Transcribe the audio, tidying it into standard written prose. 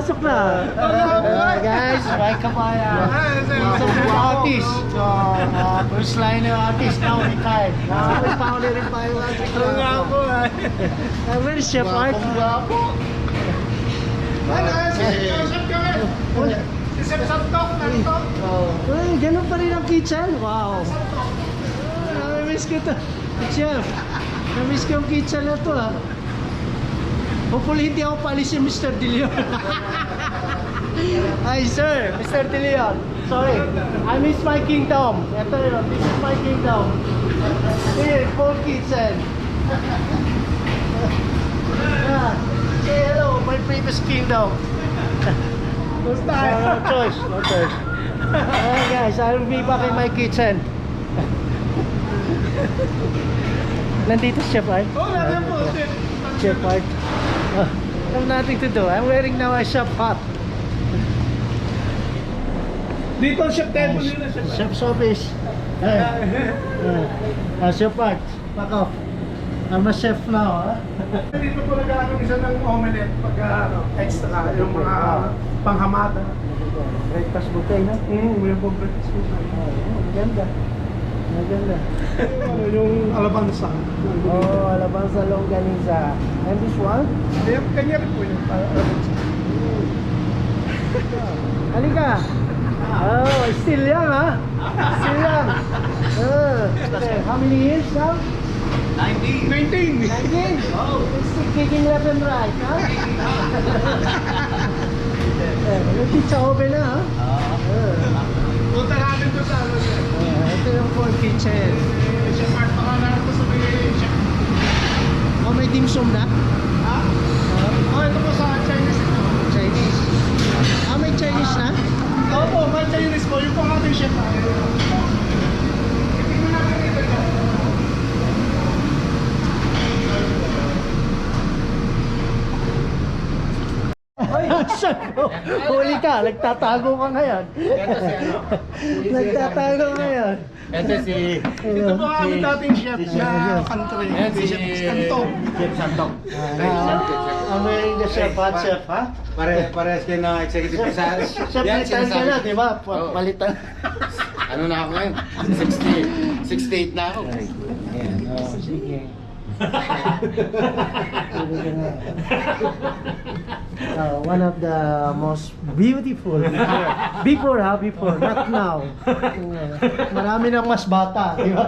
pumasok na. Guys, may kapaya. Artist. First liner artist now ni Kai. May pauli rin pa yung artist. Where's Chef Art? Si Chef Santok, narito. Uy, ganun pa rin ang kitchen. Wow. Nami-miss ko to. Chef, nami-miss ko yung kitchen na to ha. Hopefully hindi ako palis yung Mr. De Leon. Hi sir, Mr. De Leon. Sorry, I miss my kingdom. Ito yun, this is my kingdom. Here, full kitchen. Yeah. Say hello, my previous kingdom. No choice, no choice. Alright guys, I'll be back in my kitchen. Nandito si Chef Art. Oh, nandiyan po. Chef Art. I have nothing to do. I'm wearing now a chef hat. Dito ang chef table nila. Chef's office. Chef Art, back off. I'm a chef now, ha? Dito po nag-ano isa ng omelette pag extra, yung mga panghamada. Breakfast buffet, no? May po breakfast po. Maganda. Maganda. Yung alabansa. Oh, alabanza longganisa. And this one? Kaya kanya rin po yun. Halika. Oh, still young, ha? Still young. How many years now? 19. 19? Oh. Still kicking left and right, ha? May pizza oven na, ha? Punta natin to sa ano. Ito yung full kitchen. Chef Art, baka natin sa may chef. Oh, may dim sum na? Ha? Oh, ito po sa Chinese ito. Chinese. Ah, may Chinese na? Opo, may Chinese po. Yung pang ating chef. Tingnan natin dito. Huli ka, nagtatago ka ngayon. Nagtatago ka ngayon. Ito si... Ito po ang aming dating chef na country. Ayan si Chef Santok. Chef Santok. I'm wearing the chef hat, chef, ha? Parehas kayo na executive officer. Chef, palitan ka na, di ba? Palitan. Ano na ako ngayon? 68 na ako. Ayan, sige. One of the most beautiful before not now. Marami nang mas bata, di ba?